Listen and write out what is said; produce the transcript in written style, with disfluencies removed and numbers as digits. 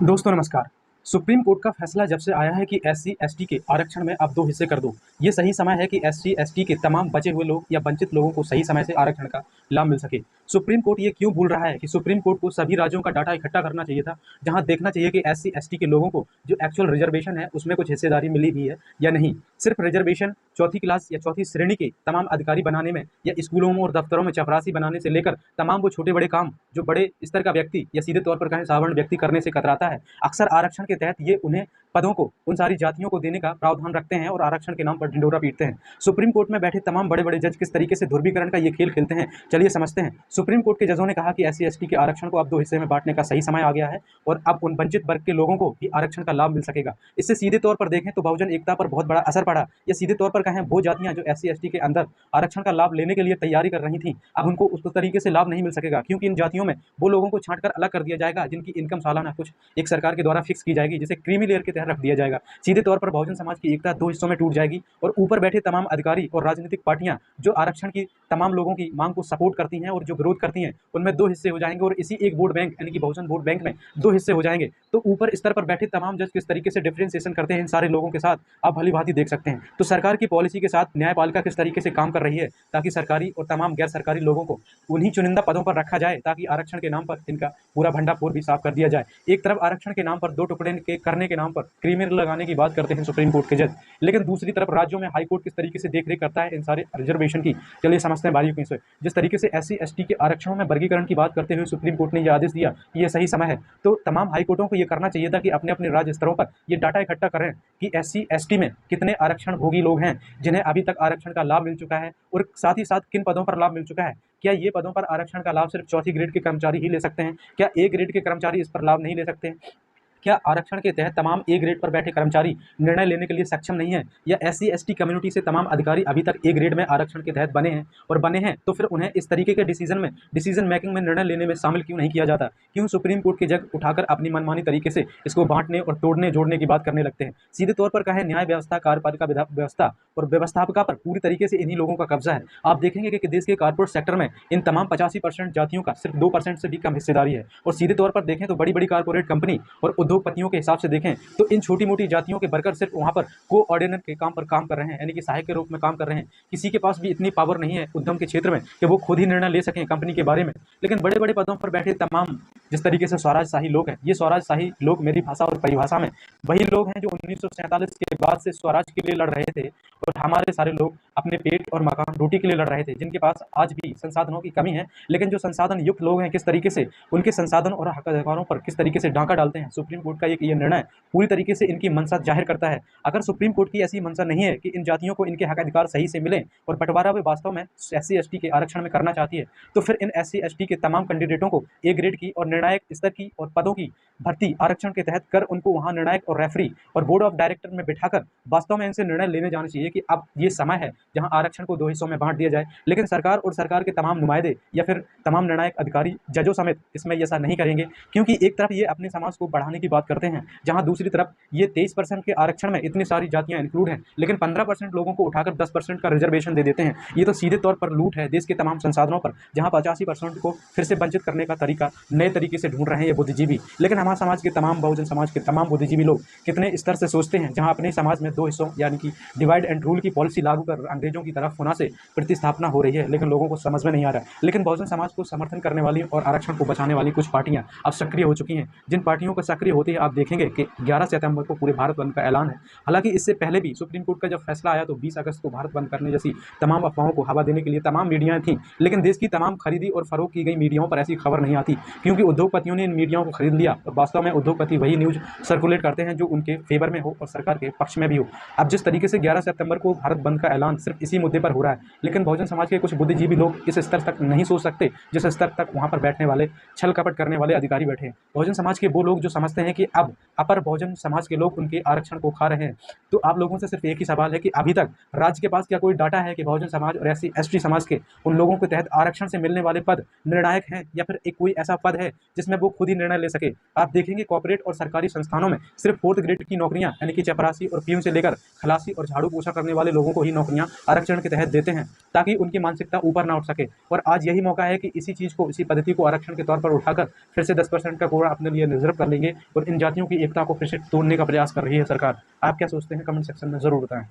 दोस्तों नमस्कार। Supreme court का फैसला जब से आया है कि एससी-एसटी के आरक्षण में अब 2 हिस्से कर दो। ये सही समय है कि एससी-एसटी के तमाम बचे हुए लोग या वंचित लोगों को सही समय से आरक्षण का लाभ मिल सके। सुप्रीम कोर्ट ये क्यों बोल रहा है कि सुप्रीम कोर्ट को सभी राज्यों का डाटा इकट्ठा करना चाहिए था, जहाँ देखना चाहिए कि एससी-एसटी के लोगों को जो एक्चुअल रिजर्वेशन है उसमें कुछ हिस्सेदारी मिली भी है या नहीं। सिर्फ रिजर्वेशन चौथी क्लास या चौथी श्रेणी के तमाम अधिकारी बनाने में या स्कूलों में और दफ्तरों में चपरासी बनाने से लेकर तमाम वो छोटे-बड़े काम जो बड़े स्तर का व्यक्ति या सीधे तौर पर कहें साधारण व्यक्ति करने से कतराता है, अक्सर आरक्षण के तहत ये उन्हें पदों को उन सारी जातियों को देने का प्रावधान रखते हैं और आरक्षण के नाम पर ढिंढोरा पीटते हैं। सुप्रीम कोर्ट में बैठे तमाम बड़े-बड़े जज किस तरीके से ध्रुवीकरण का ये खेल खेलते हैं, चलिए समझते हैं। सुप्रीम कोर्ट के जजों ने कहा कि एससी-एसटी के आरक्षण को अब 2 हिस्से में बांटने का सही समय आ गया है और अब उन वंचित वर्ग के लोगों को भी आरक्षण का लाभ मिल सकेगा। इससे सीधे तौर पर देखें तो बहुजन एकता पर बहुत बड़ा असर पड़ा या सीधे तौर पर कहें वो जातियां जो एससी-एसटी के अंदर आरक्षण का लाभ लेने के लिए तैयारी कर रही थी, अब उनको उस तरीके से लाभ नहीं मिल सकेगा, क्योंकि इन जातियों में वो लोगों को छांटकर अलग कर दिया जाएगा जिनकी इनकम सालाना कुछ एक सरकार के द्वारा फिक्स की जाएगी, जिसे क्रीमी लेयर के तहत रख दिया जाएगा। सीधे तौर पर बहुजन समाज की एकता 2 हिस्सों में टूट जाएगी और ऊपर बैठे तमाम अधिकारी और राजनीतिक पार्टियां जो आरक्षण की तमाम लोगों की मांग को सपोर्ट करती हैं और जो विरोध करती हैं, उनमें 2 हिस्से हो जाएंगे और इसी एक वोट बैंक यानी कि बहुजन वोट बैंक में 2 हिस्से हो जाएंगे। तो ऊपर स्तर पर बैठे तमाम जज किस तरीके से डिफरेंशिएशन करते हैं इन सारे लोगों के साथ, आप भली-भांति देख सकते हैं। तो सरकार की पॉलिसी के साथ न्यायपालिका किस तरीके से काम कर रही है ताकि सरकारी और तमाम गैर सरकारी लोगों को उन्हीं चुनिंदा पदों पर रखा जाए, ताकि आरक्षण के नाम पर इनका पूरा भंडाफोड़ भी साफ कर दिया जाए। एक तरफ आरक्षण के नाम पर 2 टुकड़े करने के नाम पर क्रीमी लगाने की बात करते हैं सुप्रीम कोर्ट के जज, लेकिन दूसरी तरफ राज्यों में हाई कोर्ट किस तरीके से देखरेख करता है इन सारे रिजर्वेशन की, चलिए समझते हैं बारीकियों से। जिस तरीके से एससी-एसटी के आरक्षणों में वर्गीकरण की बात करते हुए सुप्रीम कोर्ट ने यह आदेश दिया कि यह सही समय है, तो तमाम हाई कोर्टों को यह करना चाहिए था कि अपने-अपने राज्य स्तरों पर ये डाटा इकट्ठा करें कि एससी-एसटी में कितने आरक्षण भोगी लोग हैं जिन्हें अभी तक आरक्षण का लाभ मिल चुका है और साथ ही साथ किन पदों पर लाभ मिल चुका है। क्या ये पदों पर आरक्षण का लाभ सिर्फ चौथी ग्रेड के कर्मचारी ही ले सकते हैं? क्या ए ग्रेड के कर्मचारी इस पर लाभ नहीं ले सकते हैं? क्या आरक्षण के तहत तमाम ए ग्रेड पर बैठे कर्मचारी निर्णय लेने के लिए सक्षम नहीं है? या एससी-एसटी कम्युनिटी से तमाम अधिकारी अभी तक ए ग्रेड में आरक्षण के तहत बने हैं तो फिर उन्हें इस तरीके के डिसीजन मेकिंग में निर्णय लेने में शामिल क्यों नहीं किया जाता? क्यों सुप्रीम कोर्ट के जज उठाकर अपनी मनमानी तरीके से इसको बांटने और तोड़ने जोड़ने की बात करने लगते हैं? सीधे तौर पर कहें न्याय व्यवस्था, कार्यपालिका व्यवस्था और व्यवस्थापिका पर पूरी तरीके से इन्हीं लोगों का कब्जा है। आप देखेंगे कि देश के कॉर्पोरेट सेक्टर में इन तमाम 85% जातियों का सिर्फ 2% से भी कम हिस्सेदारी है और सीधे तौर पर देखें तो बड़ी-बड़ी कॉर्पोरेट कंपनी और उद्योगपतियों के हिसाब से देखें तो इन छोटी-मोटी जातियों के वर्कर सिर्फ वहां पर कोऑर्डिनेटर के काम पर काम कर रहे हैं, यानी कि सहायक के रूप में काम कर रहे हैं। किसी के पास भी इतनी पावर नहीं है उद्यम के क्षेत्र में कि वो खुद ही निर्णय ले सकें कंपनी के बारे में। लेकिन बड़े-बड़े पदों पर बैठे तमाम जिस तरीके से स्वराजशाही लोग हैं, ये स्वराजशाही लोग मेरी भाषा और परिभाषा में वही लोग हैं जो 1947 के बाद से स्वराज के लिए लड़ रहे थे और हमारे सारे लोग अपने पेट और मकान रोटी के लिए लड़ रहे थे, जिनके पास आज भी संसाधनों की कमी है। लेकिन जो संसाधन युक्त लोग हैं किस तरीके से उनके संसाधन और हक अधिकारों पर किस तरीके से डांका डालते हैं, सुप्रीम कोर्ट का एक ये निर्णय पूरी तरीके से इनकी मंशा जाहिर करता है। अगर सुप्रीम कोर्ट की ऐसी मंशा नहीं है कि इन जातियों को इनके हक अधिकार सही से मिले और बंटवारा वे वास्तव में एससी-एसटी के आरक्षण में करना चाहती है, तो फिर इन एससी-एसटी के तमाम कैंडिडेटों को ए ग्रेड की और निर्णायक स्तर की और पदों की भर्ती आरक्षण के तहत कर उनको वहां निर्णायक और रेफरी और बोर्ड ऑफ डायरेक्टर में बिठाकर वास्तव में इनसे निर्णय लेने जाना चाहिए कि अब ये समय है जहां आरक्षण को 2 हिस्सों में बांट दिया जाए। लेकिन सरकार और सरकार के तमाम नुमाइंदे या फिर तमाम निर्णायक अधिकारी जजों समेत इसमें ऐसा नहीं करेंगे, क्योंकि एक तरफ ये अपने समाज को बढ़ाने की बात करते हैं, जहां दूसरी तरफ ये 23% के आरक्षण में इतनी सारी जातियां इंक्लूड हैं, लेकिन 15% लोगों को उठाकर 10% का रिजर्वेशन दे देते हैं। ये तो सीधे तौर पर लूट है देश के तमाम संसाधनों पर, जहां 85% को फिर से वंचित करने का तरीका नए तरीके से ढूंढ रहे हैं ये बुद्धिजीवी। लेकिन हमारे समाज के तमाम बहुजन समाज के तमाम बुद्धिजीवी लोग कितने स्तर से सोचते हैं, जहां अपने समाज में 2 हिस्सों यानी कि डिवाइड एंड रूल की पॉलिसी लागू कर अंग्रेजों की तरफ होना से प्रतिस्थापना हो रही है, लेकिन लोगों को समझ में नहीं आ रहा है। लेकिन बहुजन समाज को समर्थन करने वाली और आरक्षण को बचाने वाली कुछ पार्टियां अब सक्रिय हो चुकी हैं। जिन पार्टियों को सक्रिय होती है आप देखेंगे कि 11 सितंबर को पूरे भारत बंद का ऐलान है। हालांकि इससे पहले भी सुप्रीम कोर्ट का जब फैसला आया तो 20 अगस्त को भारत बंद करने जैसी तमाम अफवाहों को हवा देने के लिए तमाम मीडियाएं थी, लेकिन देश की तमाम खरीदी और फरोख्त की गई मीडियाओं पर ऐसी खबर नहीं आती, क्योंकि उद्योगपतियों ने इन मीडियाओं को खरीद लिया और वास्तव में उद्योगपति वही न्यूज सर्कुलेट करते हैं जो उनके फेवर में हो और सरकार के पक्ष में भी हो। अब जिस तरीके से 11 सितंबर को भारत बंद का ऐलान सिर्फ इसी मुद्दे पर हो रहा है, लेकिन बहुजन समाज के कुछ बुद्धिजीवी लोग इस स्तर तक नहीं सोच सकते जिस स्तर तक वहां पर बैठने वाले छल कपट करने वाले अधिकारी बैठे हैं। बहुजन समाज के वो लोग जो समझते हैं कि अब अपर बहुजन समाज के लोग उनके आरक्षण को खा रहे हैं। तो आप लोगों से सिर्फ एक ही सवाल है कि अभी तक राज्य के पास क्या कोई डाटा है कि बहुजन समाज और एससी-एसटी समाज के उन लोगों के तहत आरक्षण से मिलने वाले पद निर्णायक हैं, या फिर एक कोई ऐसा पद है जिसमें वो खुद ही निर्णय ले सके। आप देखेंगे कॉर्पोरेट और सरकारी संस्थानों में सिर्फ 4th ग्रेड की नौकरियां यानी कि चपरासी और पीयून से लेकर खलासी और झाड़ू पोछा करने वाले लोगों को ही नौकरियां आरक्षण के तहत देते हैं, ताकि उनकी मानसिकता ऊपर ना उठ सके। और आज यही मौका है कि इसी चीज़ को, इसी पद्धति को आरक्षण के तौर पर उठाकर फिर से 10% का कोड़ा अपने लिए रिजर्व कर लेंगे और इन जातियों की एकता को फिर से तोड़ने का प्रयास कर रही है सरकार। आप क्या सोचते हैं? कमेंट सेक्शन में ज़रूर बताएं।